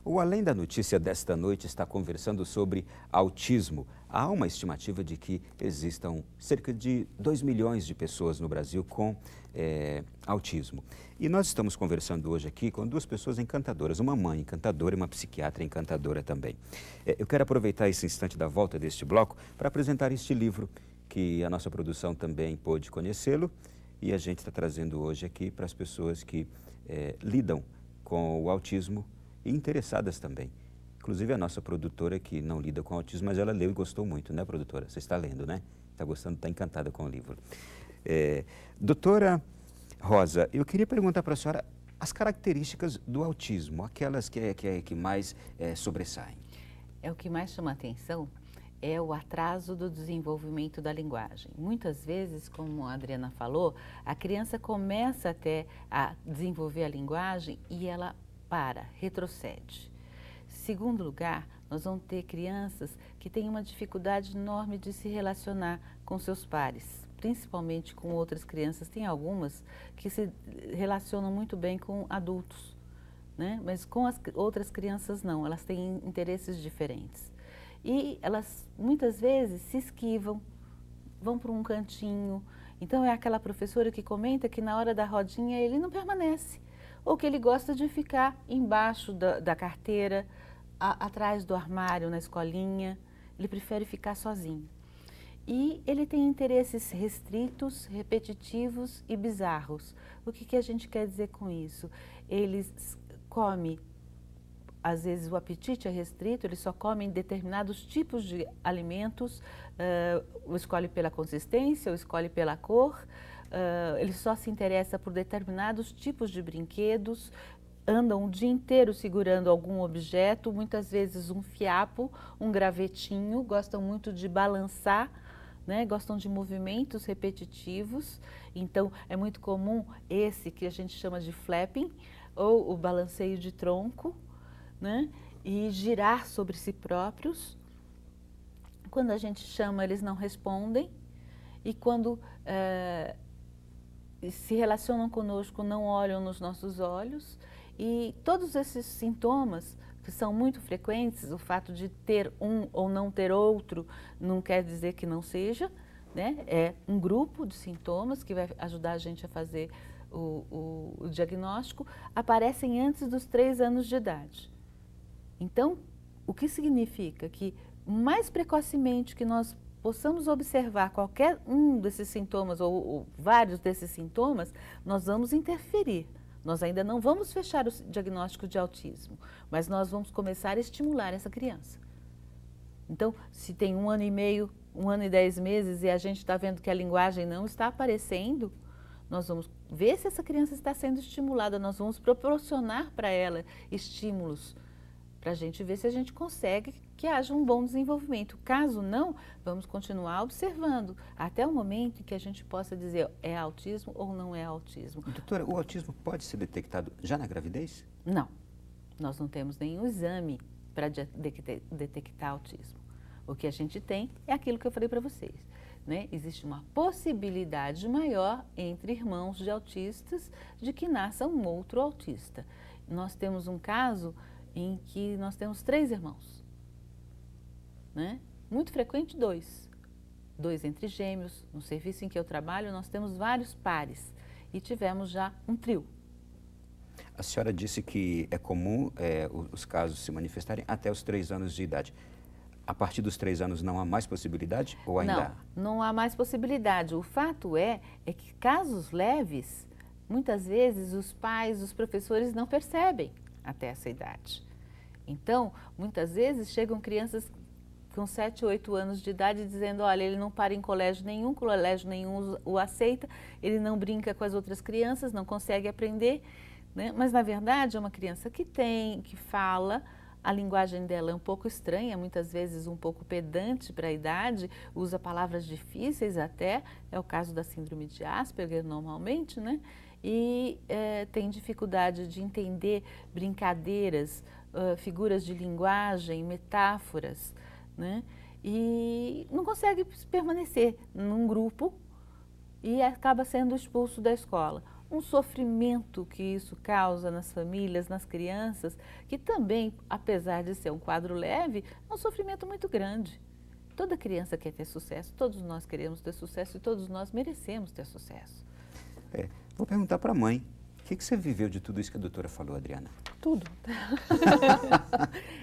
O Além da Notícia desta noite está conversando sobre autismo. Há uma estimativa de que existam cerca de 2 milhões de pessoas no Brasil com autismo. E nós estamos conversando hoje aqui com duas pessoas encantadoras, uma mãe encantadora e uma psiquiatra encantadora também. Eu quero aproveitar esse instante da volta deste bloco para apresentar este livro, que a nossa produção também pôde conhecê-lo, e a gente está trazendo hoje aqui para as pessoas que lidam com o autismo e interessadas também. Inclusive a nossa produtora que não lida com autismo, mas ela leu e gostou muito, né, produtora? Você está lendo, né? Está gostando, está encantada com o livro. Doutora Rosa, eu queria perguntar para a senhora as características do autismo, aquelas que mais sobressaem. O que mais chama atenção é o atraso do desenvolvimento da linguagem. Muitas vezes, como a Adriana falou, a criança começa até a desenvolver a linguagem e ela retrocede. Segundo lugar, nós vamos ter crianças que têm uma dificuldade enorme de se relacionar com seus pares, principalmente com outras crianças. Tem algumas que se relacionam muito bem com adultos, né? Mas com as outras crianças não, elas têm interesses diferentes. E elas muitas vezes se esquivam, vão para um cantinho. Então é aquela professora que comenta que na hora da rodinha ele não permanece, ou que ele gosta de ficar embaixo da carteira, atrás do armário, na escolinha. Ele prefere ficar sozinho. E ele tem interesses restritos, repetitivos e bizarros. O que a gente quer dizer com isso? Ele come, às vezes o apetite é restrito, ele só come determinados tipos de alimentos, ou escolhe pela consistência, ou escolhe pela cor. Ele só se interessa por determinados tipos de brinquedos, andam o dia inteiro segurando algum objeto, muitas vezes um fiapo, um gravetinho, gostam muito de balançar, né? Gostam de movimentos repetitivos. Então é muito comum esse que a gente chama de flapping, ou o balanceio de tronco, né? E girar sobre si próprios. Quando a gente chama, eles não respondem, e quando se relacionam conosco, não olham nos nossos olhos. E todos esses sintomas, que são muito frequentes, o fato de ter um ou não ter outro, não quer dizer que não seja, né? É um grupo de sintomas que vai ajudar a gente a fazer o diagnóstico, aparecem antes dos 3 anos de idade. Então, o que significa que mais precocemente que nós possamos observar qualquer um desses sintomas ou vários desses sintomas, nós vamos interferir. Nós ainda não vamos fechar o diagnóstico de autismo, mas nós vamos começar a estimular essa criança. Então, se tem 1 ano e meio, 1 ano e 10 meses e a gente está vendo que a linguagem não está aparecendo, nós vamos ver se essa criança está sendo estimulada, nós vamos proporcionar para ela estímulos, para a gente ver se a gente consegue que haja um bom desenvolvimento. Caso não, vamos continuar observando até o momento em que a gente possa dizer é autismo ou não é autismo. Doutora, o autismo pode ser detectado já na gravidez? Não, nós não temos nenhum exame para detectar autismo. O que a gente tem é aquilo que eu falei para vocês, né? Existe uma possibilidade maior entre irmãos de autistas de que nasça um outro autista. Nós temos um caso em que nós temos 3 irmãos, né? Muito frequente 2 entre gêmeos. No serviço em que eu trabalho, nós temos vários pares e tivemos já um trio. A senhora disse que é comum os casos se manifestarem até os 3 anos de idade. A partir dos 3 anos não há mais possibilidade ou ainda há? Não há mais possibilidade. O fato é que casos leves, muitas vezes os pais, os professores não percebem até essa idade. Então, muitas vezes chegam crianças com 7, 8 anos de idade dizendo, olha, ele não para em colégio nenhum o aceita, ele não brinca com as outras crianças, não consegue aprender, né? Mas na verdade é uma criança que fala, a linguagem dela é um pouco estranha, muitas vezes um pouco pedante para a idade, usa palavras difíceis até, é o caso da síndrome de Asperger normalmente, né? E tem dificuldade de entender brincadeiras, figuras de linguagem, metáforas, né? E não consegue permanecer num grupo e acaba sendo expulso da escola. um sofrimento que isso causa nas famílias, nas crianças, que também, apesar de ser um quadro leve, é um sofrimento muito grande. Toda criança quer ter sucesso, todos nós queremos ter sucesso e todos nós merecemos ter sucesso. Vou perguntar para a mãe, o que você viveu de tudo isso que a doutora falou, Adriana? Tudo.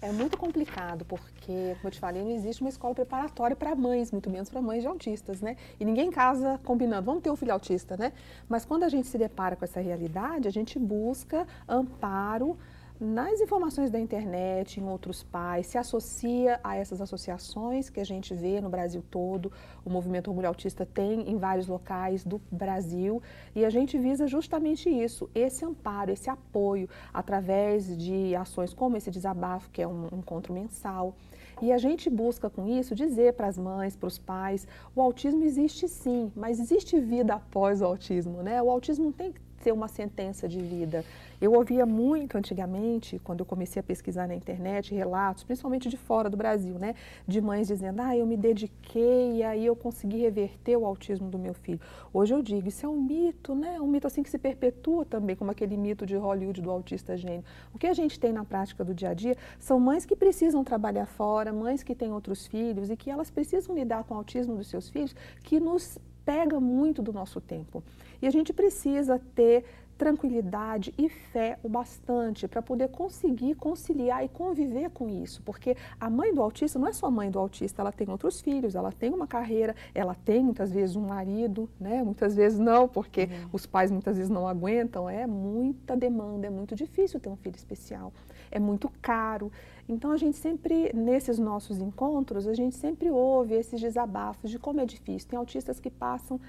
É muito complicado, porque, como eu te falei, não existe uma escola preparatória para mães, muito menos para mães de autistas, né? E ninguém casa combinando, vamos ter um filho autista, né? Mas quando a gente se depara com essa realidade, a gente busca amparo nas informações da internet, em outros pais, se associa a essas associações que a gente vê no Brasil todo. O Movimento Orgulho Autista tem em vários locais do Brasil e a gente visa justamente isso, esse amparo, esse apoio, através de ações como esse desabafo, que é um encontro mensal. E a gente busca com isso dizer para as mães, para os pais, o autismo existe sim, mas existe vida após o autismo, né? O autismo não tem que ser uma sentença de vida. Eu ouvia muito antigamente, quando eu comecei a pesquisar na internet, relatos, principalmente de fora do Brasil, né? De mães dizendo, eu me dediquei e aí eu consegui reverter o autismo do meu filho. Hoje eu digo, isso é um mito, né? Um mito assim que se perpetua também, como aquele mito de Hollywood do autista gênio. O que a gente tem na prática do dia a dia são mães que precisam trabalhar fora, mães que têm outros filhos e que elas precisam lidar com o autismo dos seus filhos, que nos pega muito do nosso tempo. E a gente precisa ter tranquilidade e fé o bastante para poder conseguir conciliar e conviver com isso, porque a mãe do autista não é só a mãe do autista, ela tem outros filhos, ela tem uma carreira, ela tem muitas vezes um marido, né? Muitas vezes não, porque os pais muitas vezes não aguentam, é muita demanda, é muito difícil ter um filho especial, é muito caro. Então a gente sempre, nesses nossos encontros, a gente sempre ouve esses desabafos de como é difícil. Tem autistas que passam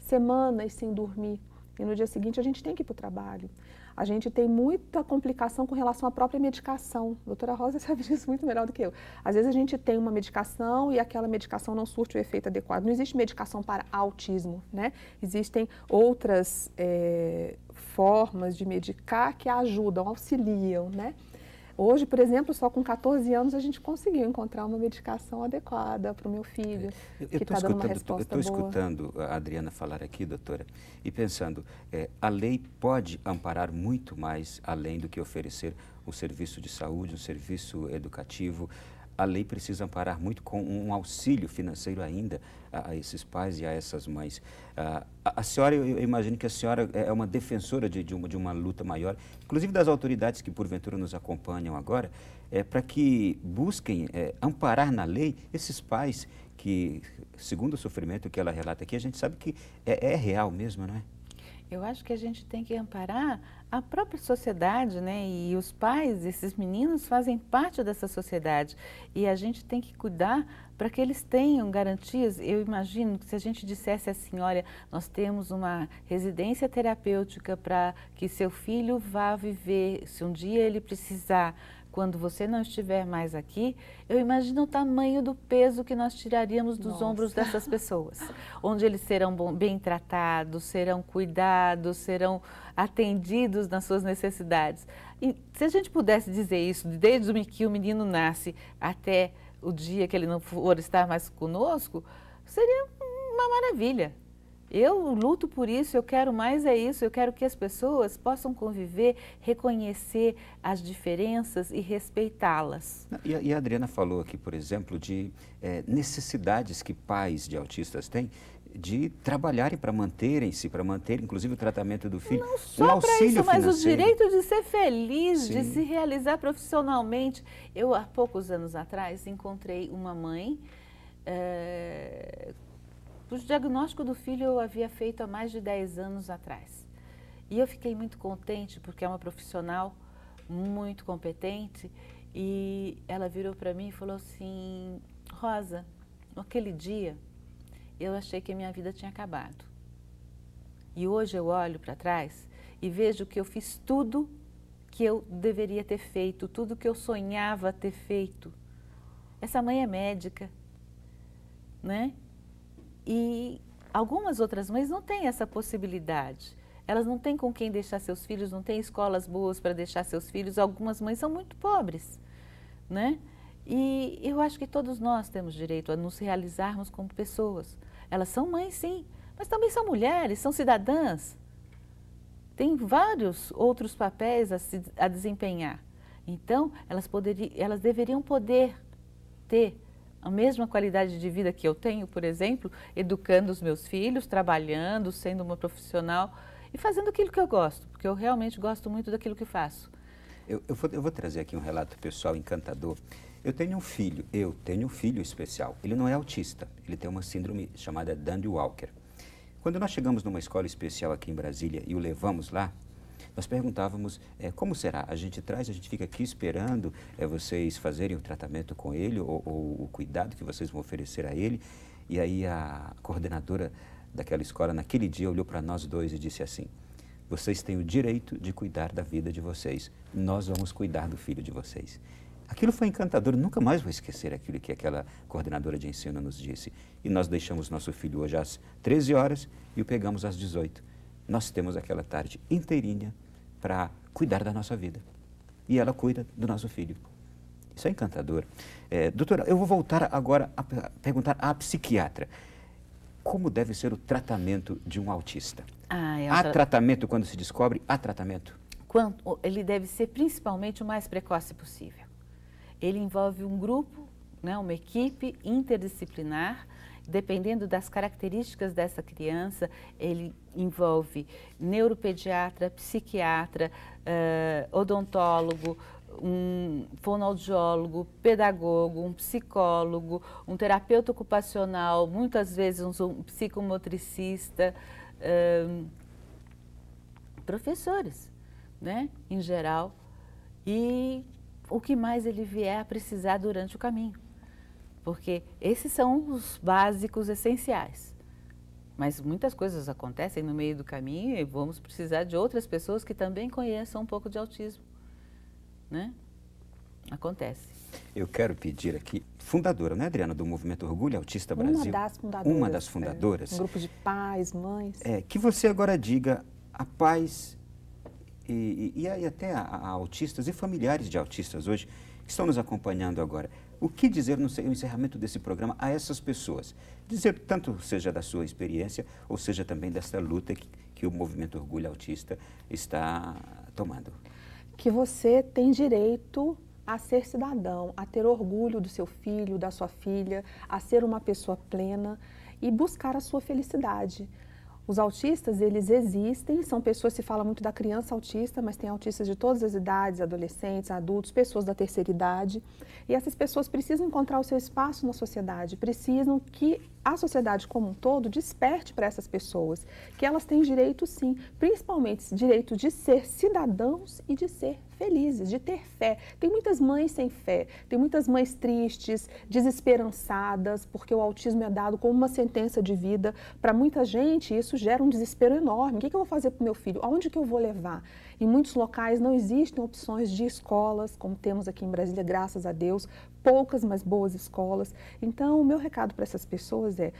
semanas sem dormir, e no dia seguinte a gente tem que ir para o trabalho. A gente tem muita complicação com relação à própria medicação. A doutora Rosa sabe disso muito melhor do que eu. Às vezes a gente tem uma medicação e aquela medicação não surte o efeito adequado. Não existe medicação para autismo, né? Existem outras formas de medicar que ajudam, auxiliam, né? Hoje, por exemplo, só com 14 anos a gente conseguiu encontrar uma medicação adequada para o meu filho, que está dando uma resposta boa. Eu estou escutando a Adriana falar aqui, doutora, e pensando, a lei pode amparar muito mais além do que oferecer um serviço de saúde, um serviço educativo. A lei precisa amparar muito com um auxílio financeiro ainda a esses pais e a essas mães. A senhora, eu imagino que a senhora é uma defensora de uma luta maior, inclusive das autoridades que porventura nos acompanham agora, para que busquem amparar na lei esses pais que, segundo o sofrimento que ela relata aqui, a gente sabe que é real mesmo, não é? Eu acho que a gente tem que amparar a própria sociedade, né? E os pais, esses meninos fazem parte dessa sociedade e a gente tem que cuidar para que eles tenham garantias. Eu imagino que se a gente dissesse assim, olha, nós temos uma residência terapêutica para que seu filho vá viver, se um dia ele precisar, quando você não estiver mais aqui, eu imagino o tamanho do peso que nós tiraríamos dos ombros dessas pessoas, onde eles serão bem tratados, serão cuidados, serão atendidos nas suas necessidades. E se a gente pudesse dizer isso desde que o menino nasce até o dia que ele não for estar mais conosco, seria uma maravilha. Eu luto por isso, eu quero mais isso, eu quero que as pessoas possam conviver, reconhecer as diferenças e respeitá-las. E a Adriana falou aqui, por exemplo, de necessidades que pais de autistas têm de trabalharem para manterem-se, para manter inclusive o tratamento do filho. Não só para isso, mas financeiro. O direito de ser feliz, Sim. de se realizar profissionalmente. Eu, há poucos anos atrás, encontrei uma mãe o diagnóstico do filho eu havia feito há mais de 10 anos atrás. E eu fiquei muito contente porque é uma profissional muito competente e ela virou para mim e falou assim, Rosa, naquele dia eu achei que a minha vida tinha acabado. E hoje eu olho para trás e vejo que eu fiz tudo que eu deveria ter feito, tudo que eu sonhava ter feito. Essa mãe é médica, né? E algumas outras mães não têm essa possibilidade. Elas não têm com quem deixar seus filhos, não têm escolas boas para deixar seus filhos. Algumas mães são muito pobres, né? E eu acho que todos nós temos direito a nos realizarmos como pessoas. Elas são mães, sim, mas também são mulheres, são cidadãs. tem vários outros papéis a desempenhar. Então, elas deveriam poder ter a mesma qualidade de vida que eu tenho, por exemplo, educando os meus filhos, trabalhando, sendo uma profissional e fazendo aquilo que eu gosto, porque eu realmente gosto muito daquilo que faço. Eu vou trazer aqui um relato pessoal encantador. Eu tenho um filho especial. Ele não é autista, ele tem uma síndrome chamada Dandy-Walker. Quando nós chegamos numa escola especial aqui em Brasília e o levamos lá, nós perguntávamos, como será? A gente fica aqui esperando vocês fazerem o tratamento com ele ou o cuidado que vocês vão oferecer a ele. E aí a coordenadora daquela escola, naquele dia, olhou para nós dois e disse assim: vocês têm o direito de cuidar da vida de vocês, nós vamos cuidar do filho de vocês. Aquilo foi encantador, nunca mais vou esquecer aquilo que aquela coordenadora de ensino nos disse. E nós deixamos nosso filho hoje às 13 horas e o pegamos às 18. Nós temos aquela tarde inteirinha para cuidar da nossa vida. E ela cuida do nosso filho. Isso é encantador. Doutora, eu vou voltar agora a perguntar à psiquiatra. Como deve ser o tratamento de um autista? Há tratamento quando se descobre? Há tratamento? Ele deve ser principalmente o mais precoce possível. Ele envolve um grupo, né, uma equipe interdisciplinar. Dependendo das características dessa criança, ele envolve neuropediatra, psiquiatra, odontólogo, um fonoaudiólogo, pedagogo, um psicólogo, um terapeuta ocupacional, muitas vezes um psicomotricista, professores, né, em geral, e o que mais ele vier a precisar durante o caminho. Porque esses são os básicos essenciais. Mas muitas coisas acontecem no meio do caminho e vamos precisar de outras pessoas que também conheçam um pouco de autismo, né? Acontece. Eu quero pedir aqui, fundadora, né, Adriana, do Movimento Orgulho Autista Brasil. Uma das fundadoras. Um grupo de pais, mães. Que você agora diga a pais e até a autistas e familiares de autistas hoje que estão nos acompanhando agora. O que dizer no encerramento desse programa a essas pessoas? Dizer tanto seja da sua experiência ou seja também dessa luta que o Movimento Orgulho Autista está tomando. Que você tem direito a ser cidadão, a ter orgulho do seu filho, da sua filha, a ser uma pessoa plena e buscar a sua felicidade. Os autistas, eles existem, são pessoas, se fala muito da criança autista, mas tem autistas de todas as idades, adolescentes, adultos, pessoas da terceira idade. E essas pessoas precisam encontrar o seu espaço na sociedade, precisam que a sociedade como um todo desperte para essas pessoas, que elas têm direito sim, principalmente direito de ser cidadãos e de ser felizes, de ter fé. Tem muitas mães sem fé, tem muitas mães tristes, desesperançadas, porque o autismo é dado como uma sentença de vida. Para muita gente isso gera um desespero enorme. O que eu vou fazer para o meu filho? Aonde que eu vou levar? Em muitos locais não existem opções de escolas, como temos aqui em Brasília, graças a Deus, poucas, mas boas escolas. Então, o meu recado para essas pessoas é: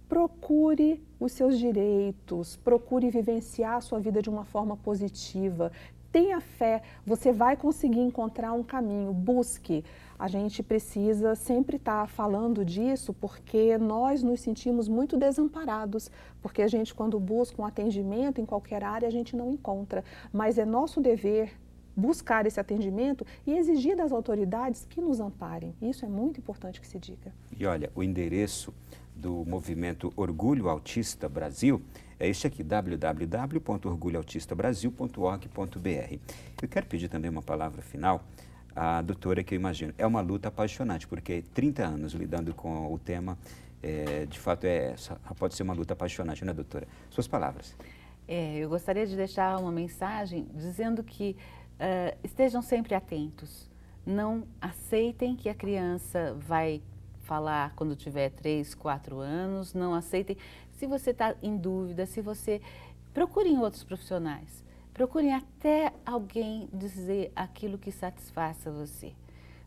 procure os seus direitos, procure vivenciar a sua vida de uma forma positiva. Tenha fé, você vai conseguir encontrar um caminho, busque. A gente precisa sempre estar falando disso porque nós nos sentimos muito desamparados, porque a gente, quando busca um atendimento em qualquer área, a gente não encontra. Mas é nosso dever buscar esse atendimento e exigir das autoridades que nos amparem. Isso é muito importante que se diga. E olha, o endereço do Movimento Orgulho Autista Brasil é este aqui, www.orgulhoautistabrasil.org.br. Eu quero pedir também uma palavra final à doutora, que eu imagino é uma luta apaixonante, porque 30 anos lidando com o tema, de fato, pode ser uma luta apaixonante, né, doutora? Suas palavras. Eu gostaria de deixar uma mensagem dizendo que estejam sempre atentos, não aceitem que a criança vai falar quando tiver 3, 4 anos, não aceitem. Se você está em dúvida, procurem outros profissionais, procurem até alguém dizer aquilo que satisfaça você,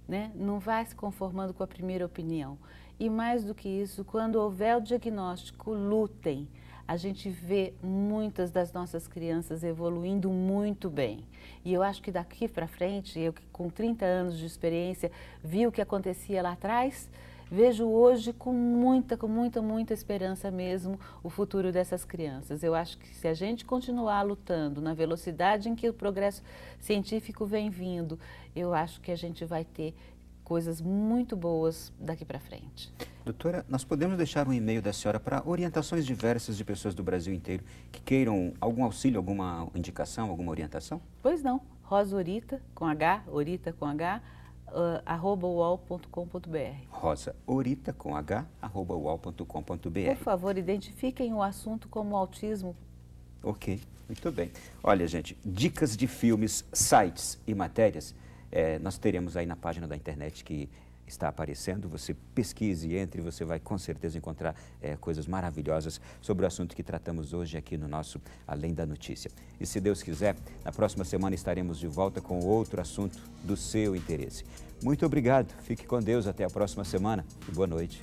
né? Não vá se conformando com a primeira opinião. E mais do que isso, quando houver o diagnóstico, lutem. A gente vê muitas das nossas crianças evoluindo muito bem. E eu acho que daqui para frente, eu que com 30 anos de experiência vi o que acontecia lá atrás, vejo hoje com muita esperança mesmo o futuro dessas crianças. Eu acho que se a gente continuar lutando na velocidade em que o progresso científico vem vindo, eu acho que a gente vai ter coisas muito boas daqui para frente. Doutora, nós podemos deixar um e-mail da senhora para orientações diversas de pessoas do Brasil inteiro que queiram algum auxílio, alguma indicação, alguma orientação? Pois não, Rosa Orita, com H, @uol.com.br. Rosa Orita, com H, @uol.com.br. Por favor, identifiquem o assunto como autismo. Ok, muito bem. Olha, gente, dicas de filmes, sites e matérias, nós teremos aí na página da internet que está aparecendo. Você pesquise, entre, você vai com certeza encontrar coisas maravilhosas sobre o assunto que tratamos hoje aqui no nosso Além da Notícia. E se Deus quiser, na próxima semana estaremos de volta com outro assunto do seu interesse. Muito obrigado, fique com Deus, até a próxima semana e boa noite.